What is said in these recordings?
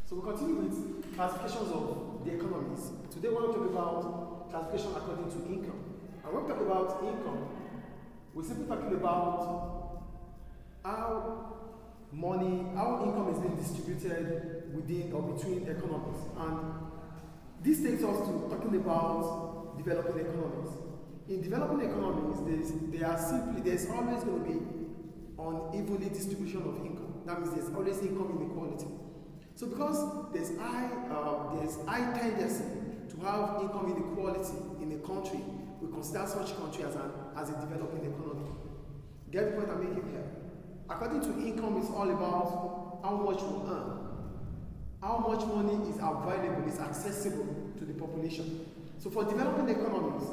So we continue with classifications of the economies. Today we want to talk about classification according to income. And when we talk about income, we're simply talking about how income is being distributed within or between economies. And this takes us to talking about developing economies. In developing economies, there's always going to be unevenly distribution of income. That means there's always income inequality. So because there's high tendency to have income inequality in a country, we consider such country as a developing economy. Get the point I'm making here? According to income, it's all about how much we earn, how much money is available, is accessible to the population. So for developing economies,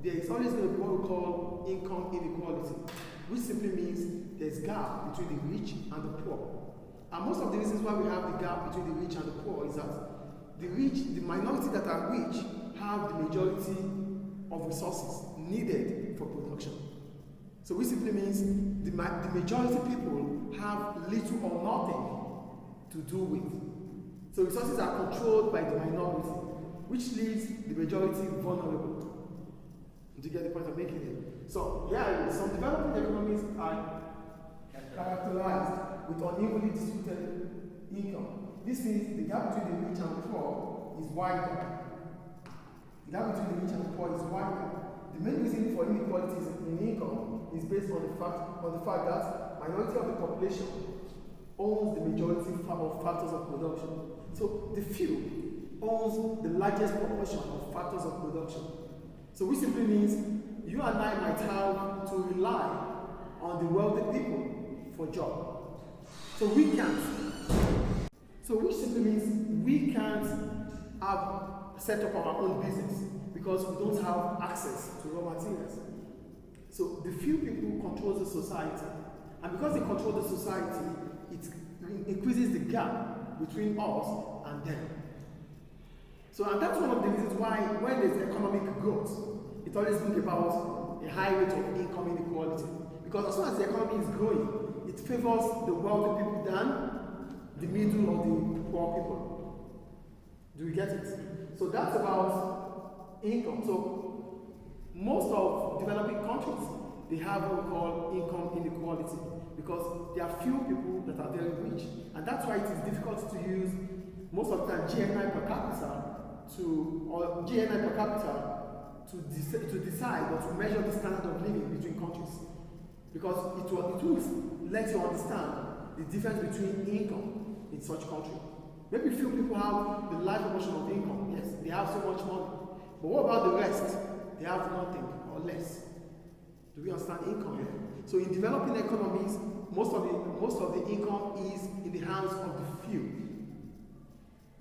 there is always going to be what we call income inequality, which simply means there's gap between the rich and the poor. And most of the reasons why we have the gap between the rich and the poor is that the minority that are rich have the majority of resources needed for production. So which simply means the majority people have little or nothing to do with. So resources are controlled by the minority, which leaves the majority vulnerable. Do you get the point I'm making here? So yeah, some developing economies are characterized with unevenly distributed income. This means the gap between the rich and the poor is wider. The gap between the rich and the poor is wider. The main reason for inequalities in income is based on the fact that minority of the population owns the majority of factors of production. So the few owns the largest proportion of factors of production. So which simply means you and I might have to rely on the wealthy people for job. So we can't. So which simply means we can't set up our own business because we don't have access to raw materials. So the few people control the society, and because they control the society, it increases the gap between us and them. So and that's one of the reasons why when there's economic growth, it always brings about a high rate of income inequality. Because as soon as the economy is growing, it favors the wealthy people than the middle or the poor people. Do you get it? So that's about income. So most of developing countries, they have what we call income inequality because there are few people that are very rich. And that's why it is difficult to use most of the time GNI per capita to decide or to measure the standard of living between countries. Because it will let you understand the difference between income in such country. Maybe few people have the large proportion of income, yes, they have so much money. But what about the rest? They have nothing or less. Do we understand income here? So in developing economies, most of the income is in the hands of the few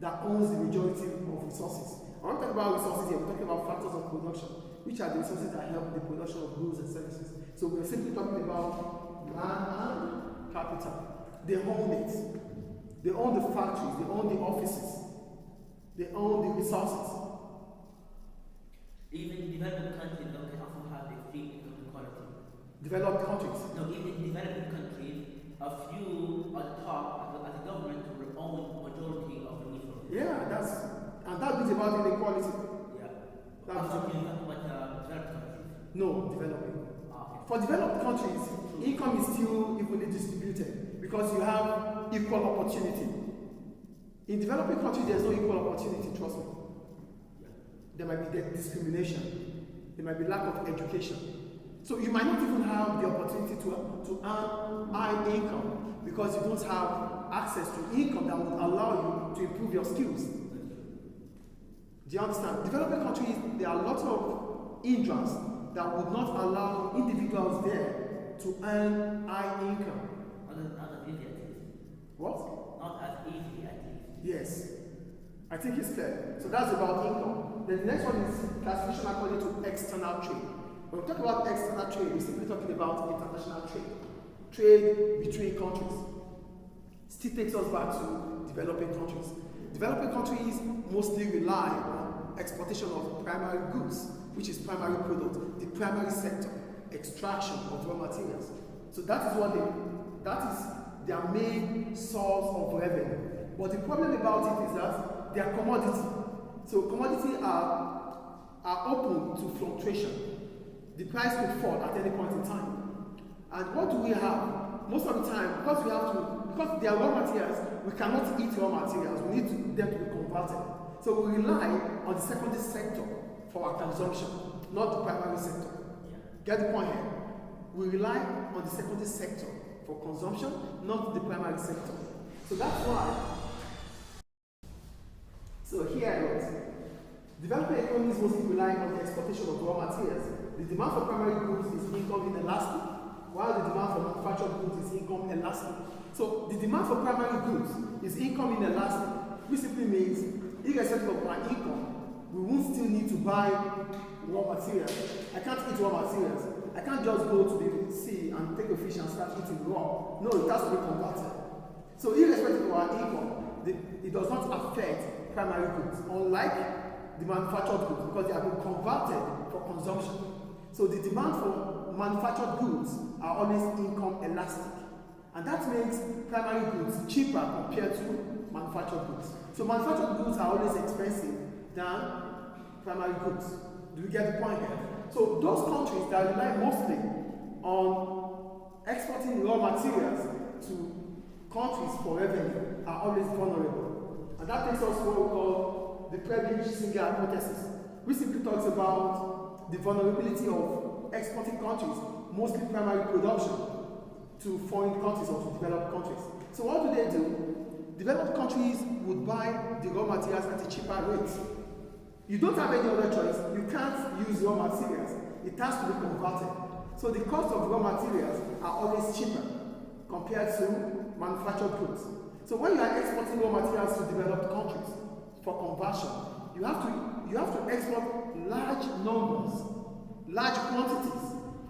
that owns the majority of resources. I want to talk about resources here, we're talking about factors of production, which are the resources that help the production of goods and services. So we're simply talking about land and capital. They own it. They own the factories, they own the offices, they own the resources. Even developed countries don't also have the free income equality. Developed countries? No, even developing countries, a few on top as a government will own majority of the resources. Yeah, that brings about inequality. Yeah. I'm talking about developed countries. No, developing. Okay. For developed countries, income is still equally distributed because you have equal opportunity. In developing countries, there's no equal opportunity, trust me. There might be discrimination. There might be lack of education. So you might not even have the opportunity to earn high income because you don't have access to income that would allow you to improve your skills. Do you understand? Developing countries, there are lots of hindrances that would not allow individuals there to earn high income. Not as easy at least. What? Not as easy at least. Yes. I think it's clear. So that's about income. Then the next one is classification according to external trade. When we talk about external trade, we're simply talking about international trade. Trade between countries. Still takes us back to developing countries. Developing countries mostly rely on exportation of primary goods, which is primary product, the primary sector, extraction of raw materials. So that is their main source of revenue. But the problem about it is that they are commodity. So commodity are open to fluctuation. The price could fall at any point in time. And what do we have? Most of the time, because they are raw materials, we cannot eat raw materials. We need them to be converted. So we rely on the secondary sector for our consumption, not the primary sector. Get the point here? We rely on the secondary sector for consumption, not the primary sector. So that's why. So here I wrote, developing economies mostly rely on the exportation of raw materials. The demand for primary goods is income inelastic, while the demand for manufactured goods is income elastic. So the demand for primary goods is income inelastic, which simply means, irrespective of my income, we won't still need to buy raw materials. I can't eat raw materials. I can't just go to the sea and take a fish and start eating raw. No, it has to be converted. So irrespective of our income, it does not affect primary goods, unlike the manufactured goods, because they have been converted for consumption. So the demand for manufactured goods are always income elastic. And that makes primary goods cheaper compared to manufactured goods. So manufactured goods are always expensive than primary goods. Do we get the point here? So those countries that rely mostly on exporting raw materials to countries for revenue are always vulnerable. And that takes us to what we call the Prebisch-Singer hypothesis, which simply talks about the vulnerability of exporting countries, mostly primary production, to foreign countries or to developed countries. So what do? Developed countries would buy the raw materials at a cheaper rate. You don't have any other choice. You can't use raw materials. It has to be converted. So the cost of raw materials are always cheaper compared to manufactured goods. So when you are exporting raw materials to developed countries for conversion, you have to export large numbers, large quantities,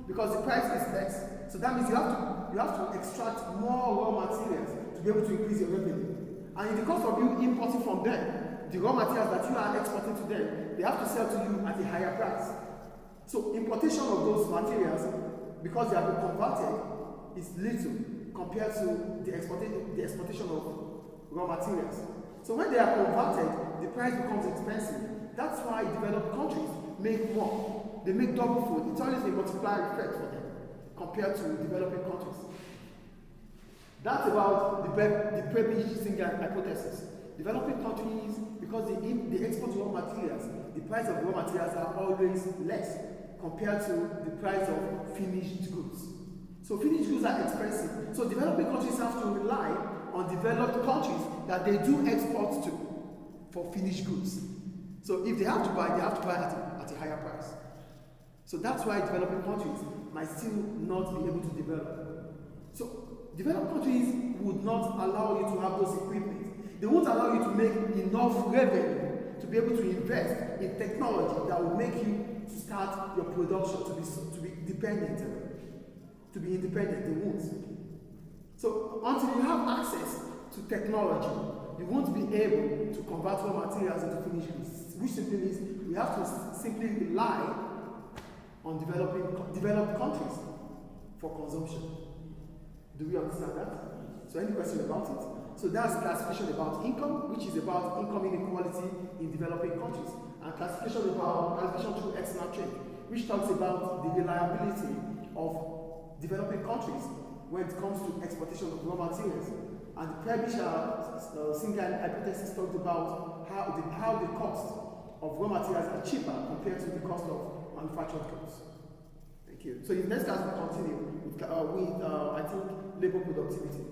because the price is less. So that means you have to extract more raw materials to be able to increase your revenue. And in the cost of you importing from them, the raw materials that you are exporting to them, they have to sell to you at a higher price. So importation of those materials, because they have been converted, is little compared to the exportation of raw materials. So when they are converted, the price becomes expensive. That's why developed countries make more. They make double food. It's always a multiplier effect for them compared to developing countries. That's about the Prebisch-Singer hypothesis. Developing countries, because they export raw materials, the price of raw materials are always less compared to the price of finished goods. So finished goods are expensive. So developing countries have to rely on developed countries that they do export to for finished goods. So if they have to buy at a higher price. So that's why developing countries might still not be able to develop. So developed countries would not allow you to have those equipment. They won't allow you to make enough revenue to be able to invest in technology that will make you to start your production to be dependent, to be independent. They won't. So until you have access to technology, you won't be able to convert raw materials into finished goods, which simply means we have to simply rely on developed countries for consumption. Do we understand that? So any question about it? So that's classification about income, which is about income inequality in developing countries, and classification through external trade, which talks about the reliability of developing countries when it comes to exportation of raw materials. And the Prebisch-Singer hypothesis talked about how the cost of raw materials are cheaper compared to the cost of manufactured goods. Thank you. So in the next class we'll continue with I think, labor productivity.